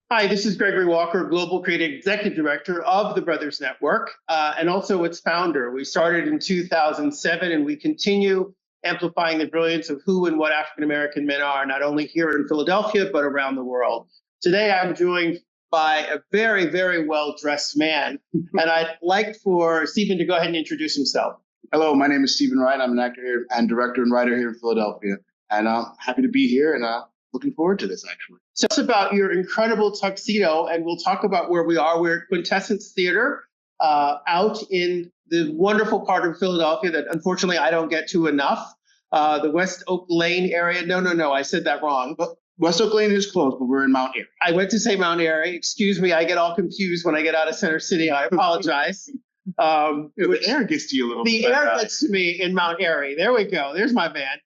Hi, this is Gregory Walker, Global Creative Executive Director of the Brothers Network, and also its founder. We started in 2007, and we continue amplifying the brilliance of who and what African American men are, not only here in Philadelphia, but around the world. Today, I'm joined by a very, very well-dressed man, and I'd like for Steven to go ahead and introduce himself. Hello, my name is Steven Wright. I'm an actor here and director and writer here in Philadelphia, and I'm happy to be here and looking forward to this, actually. Tell us about your incredible tuxedo, and we'll talk about where we are. We're at Quintessence Theatre, out in the wonderful part of Philadelphia that unfortunately I don't get to enough. The West Oak Lane area. No, I said that wrong. But West Oak Lane is closed, but we're in Mount Airy. I went to say Mount Airy. Excuse me, I get all confused when I get out of Center City. I apologize. The air gets to you a little bit. The air gets to me in Mount Airy. There we go. There's my van.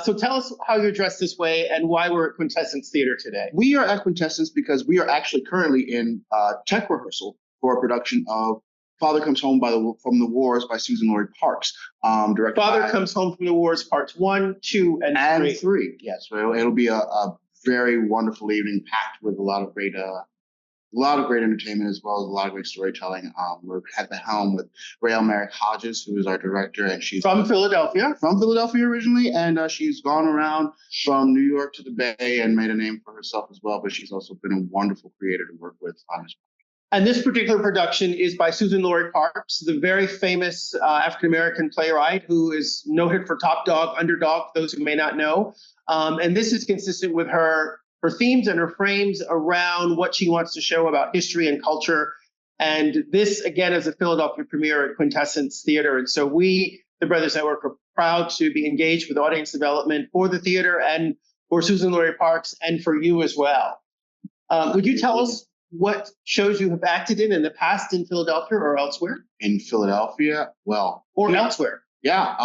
So tell us how you're dressed this way and why we're at Quintessence Theatre today. We are at Quintessence because we are actually currently in tech rehearsal for a production of Father Comes Home from the Wars by Suzan-Lori Parks. Directed Father Comes Home from the Wars, parts 1, 2, and 3. Yes, so it'll be a very wonderful evening packed with a lot of great entertainment as well as a lot of great storytelling. We're at the helm with Rael Merrick Hodges, who is our director, and she's from Philadelphia. From Philadelphia originally, and she's gone around from New York to the Bay and made a name for herself as well. But she's also been a wonderful creator to work with. And this particular production is by Suzan-Lori Parks, the very famous African-American playwright who is noted for Top Dog, Underdog, for those who may not know. And this is consistent with her themes and her frames around what she wants to show about history and culture. And this, again, is a Philadelphia premiere at Quintessence Theatre. And so we, the Brothers Network, are proud to be engaged with audience development for the theater and for Suzan-Lori Parks and for you as well. Would you tell us what shows you have acted in the past in Philadelphia or elsewhere? In Philadelphia, well. Or elsewhere. Yeah.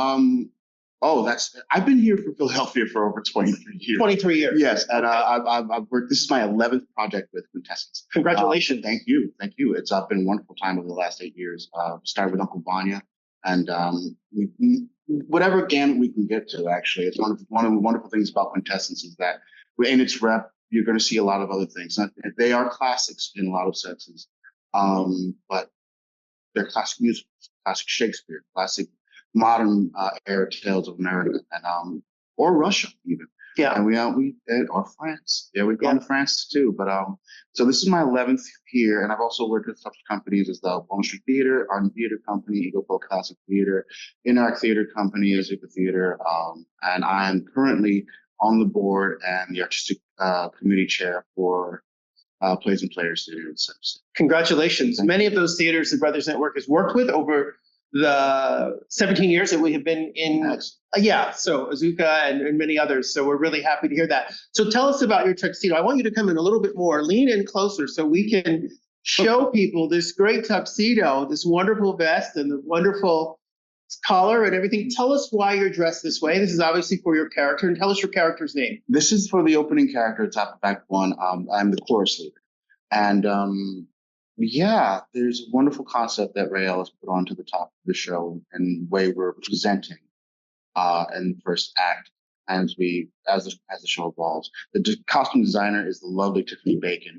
I've been here for Philadelphia for over 23 years. 23 years. Yes, and I've worked. This is my 11th project with Quintessence. Congratulations. Thank you. It's been a wonderful time over the last 8 years. Started with Uncle Vanya, and whatever gamut we can get to. Actually, it's one of the wonderful things about Quintessence is that in its rep, you're going to see a lot of other things. They are classics in a lot of senses, but they're classic musicals, classic Shakespeare, classic modern era tales of America and or Russia even. Yeah. And or France. Yeah, we've gone to France too. But so this is my 11th here, and I've also worked with such companies as the Wall Street Theater, Art Theater Company, Eagle Bill Classic Theater, Interact Theater Company, Azuka Theater, and I am currently on the board and the artistic committee chair for Plays and Players Theater in Center City. Congratulations. Many of those theaters the Brothers Network has worked with over the 17 years that we have been in, so Azuka and many others. So we're really happy to hear that. So tell us about your tuxedo. I want you to come in a little bit more, lean in closer so we can show people this great tuxedo, this wonderful vest and the wonderful collar and everything. Tell us why you're dressed this way. This is obviously for your character, and tell us your character's name. This is for the opening character, top of Act 1. I'm the chorus leader. And there's a wonderful concept that Rael has put onto the top of the show and the way we're presenting in the first act as the show evolves. The costume designer is the lovely Tiffany Bacon,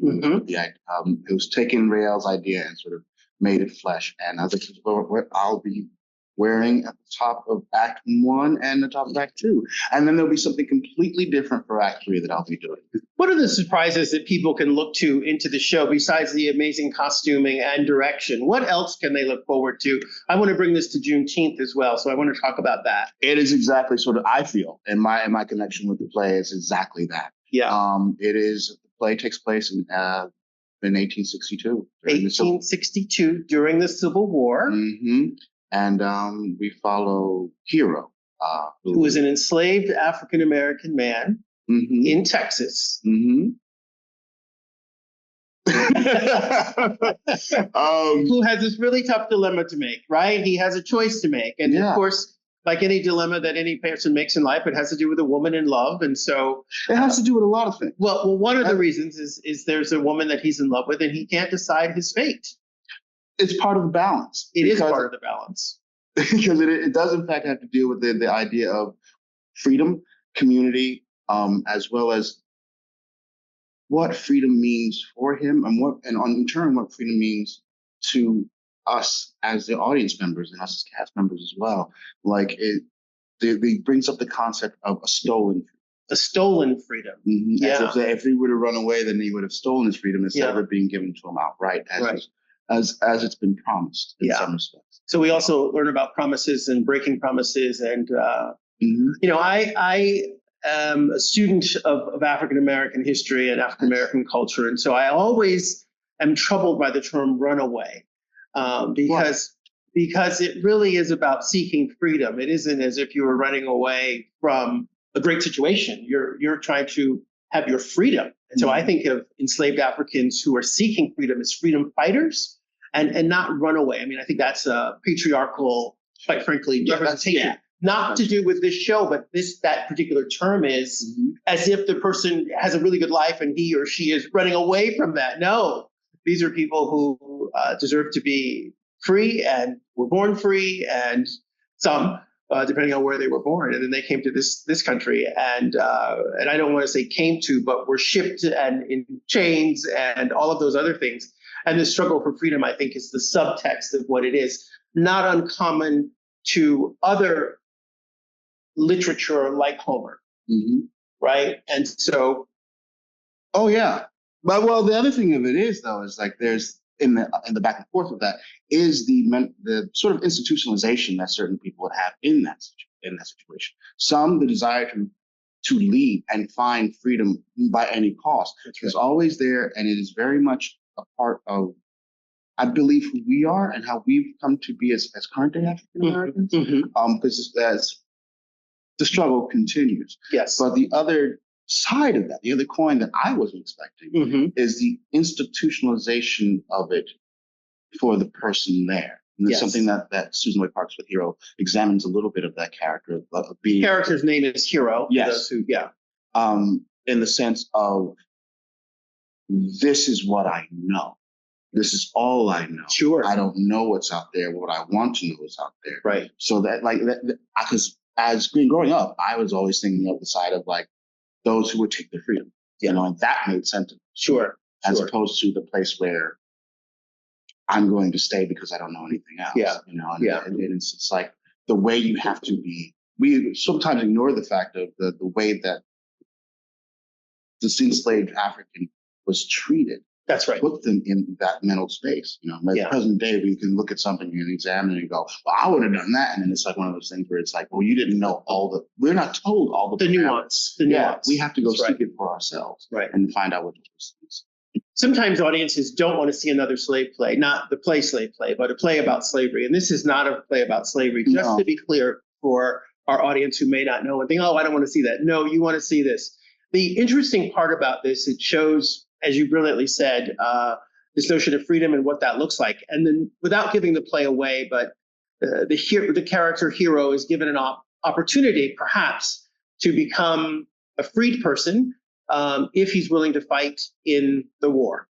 who's taken Rael's idea and sort of made it flesh. And I was like, what I'll be wearing at the top of Act 1 and the top of Act 2. And then there'll be something completely different for Act 3 that I'll be doing. What are the surprises that people can look to into the show besides the amazing costuming and direction? What else can they look forward to? I want to bring this to Juneteenth as well, so I want to talk about that. It is exactly sort of, I feel, in my connection with the play is exactly that. Yeah. The play takes place in 1862. 1862, during the Civil War. Mm-hmm. And we follow Hero, who was an enslaved African-American man in Texas. Mm-hmm. Who has this really tough dilemma to make, right? He has a choice to make. And of course, like any dilemma that any person makes in life, it has to do with a woman in love. And so it has to do with a lot of things. Well, one of the reasons is there's a woman that he's in love with and he can't decide his fate. It's part of the balance. It is part of the balance. Because it does, in fact, have to deal with the idea of freedom, community, as well as what freedom means for him, and in turn what freedom means to us as the audience members and us as cast members as well. Like it brings up the concept of a stolen freedom. Mm-hmm. Yeah. If he were to run away, then he would have stolen his freedom instead of it being given to him outright, as it's been promised in some respects. So we also learn about promises and breaking promises, and I am a student of African American history and African American culture, and so I always am troubled by the term runaway, because it really is about seeking freedom. It isn't as if you were running away from a great situation. You're trying to have your freedom. And so I think of enslaved Africans who are seeking freedom as freedom fighters and not runaway. I mean, I think that's a patriarchal, quite frankly, representation. Not to do with this show, but that particular term is as if the person has a really good life and he or she is running away from that. No, these are people who deserve to be free and were born free, and some, depending on where they were born, and then they came to this country, and I don't want to say came to, but were shipped and in chains and all of those other things. And the struggle for freedom, I think, is the subtext of what it is. Not uncommon to other literature like Homer, right? And so, but the other thing of it is, though, is like there's in the back and forth of that is the sort of institutionalization that certain people would have in that situation. Some, the desire to lead and find freedom by any cost is always there, and it is very much a part of, I believe, who we are and how we've come to be as current day African Americans. Because as the struggle continues. Yes. But the other side of that, the other coin that I wasn't expecting, is the institutionalization of it for the person there. And it's something that Suzan-Lori Parks with Hero examines a little bit of that character of being. The character's name is Hero. Yes. In the sense of, this is what I know. This is all I know. Sure. I don't know what's out there. What I want to know is out there. Right. So because as growing up, I was always thinking of the side of like those who would take their freedom, and that made sense. Sure. As opposed to the place where I'm going to stay because I don't know anything else. And it's like the way you have to be. We sometimes ignore the fact of the way that the enslaved African was treated. That's right. Put them in that mental space. Present day, we can look at something and examine it and go, well, I would have done that. And then it's like one of those things where it's like, well, you didn't know we're not told all the nuance. We have to go seek it for ourselves and find out what those things. Sometimes audiences don't want to see another slave play, not the play slave play, but a play about slavery. And this is not a play about slavery. Just to be clear for our audience who may not know and think, oh, I don't want to see that. No, you want to see this. The interesting part about this, it shows, as you brilliantly said, this notion of freedom and what that looks like. And then without giving the play away, but the character Hero is given an opportunity perhaps to become a freed person if he's willing to fight in the war.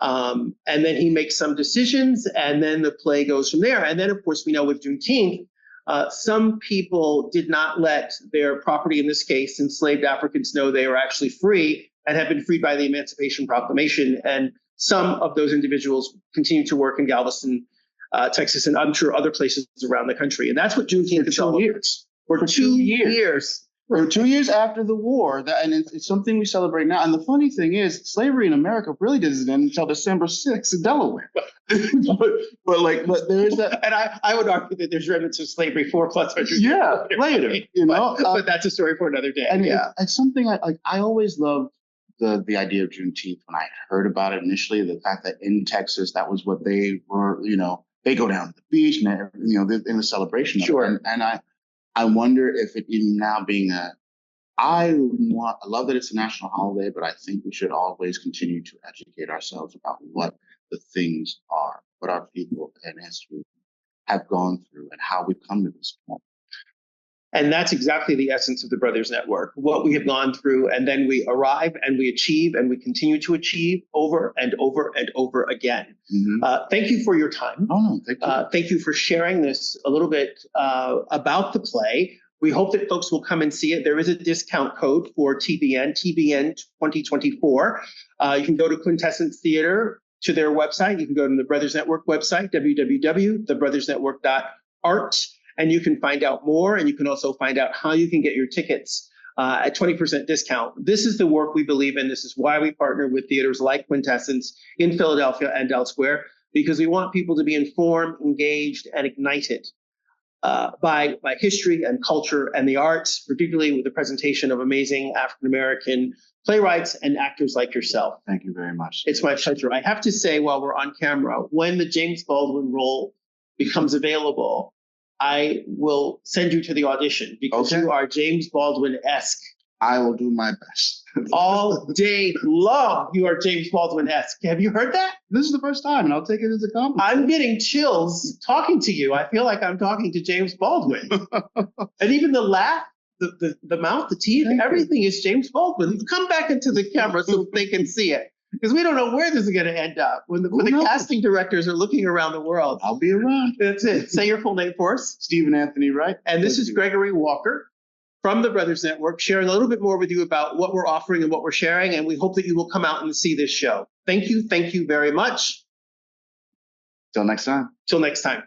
And then he makes some decisions, and then the play goes from there. And then, of course, we know with Juneteenth, some people did not let their property, in this case, enslaved Africans, know they were actually free and have been freed by the Emancipation Proclamation. And some of those individuals continue to work in Galveston, Texas, and I'm sure other places around the country. And that's what Juneteenth is all about. For 2 years. For 2 years after the war, and it's something we celebrate now. And the funny thing is, slavery in America really doesn't end until December 6th in Delaware. but there is that. And I would argue that there's remnants of slavery 400+ years later. But that's a story for another day. And it's something I always loved the idea of Juneteenth when I heard about it initially. The fact that in Texas, that was what they were. They go down to the beach and in the celebration. Sure. And I wonder if it even now being I love that it's a national holiday, but I think we should always continue to educate ourselves about what the things are, what our people and history have gone through, and how we've come to this point. And that's exactly the essence of the Brothers Network, what we have gone through, and then we arrive and we achieve and we continue to achieve over and over and over again. Thank you for your time. Oh, no, thank you. Thank you for sharing this a little bit about the play. We hope that folks will come and see it. There is a discount code for TBN 2024. You can go to Quintessence Theatre to their website. You can go to the Brothers Network website, www.thebrothersnetwork.art, and you can find out more. And you can also find out how you can get your tickets at 20% discount. This is the work we believe in. This is why we partner with theaters like Quintessence in Philadelphia and elsewhere, because we want people to be informed, engaged, and ignited by history and culture and the arts, particularly with the presentation of amazing African-American playwrights and actors like yourself. Thank you very much. It's my pleasure. I have to say, while we're on camera, when the James Baldwin role becomes available, I will send you to the audition, because you are James Baldwin-esque. I will do my best. All day long, you are James Baldwin-esque. Have you heard that? This is the first time, and I'll take it as a compliment. I'm getting chills talking to you. I feel like I'm talking to James Baldwin. And even the laugh, the mouth, the teeth, everything is James Baldwin. Come back into the camera so they can see it, because we don't know where this is going to end up. When the casting directors are looking around the world. I'll be around. That's it. Say your full name for us. Stephen Anthony Wright. And this is Gregory Walker from the Brothers Network, sharing a little bit more with you about what we're offering and what we're sharing. And we hope that you will come out and see this show. Thank you. Thank you very much. Till next time. Till next time.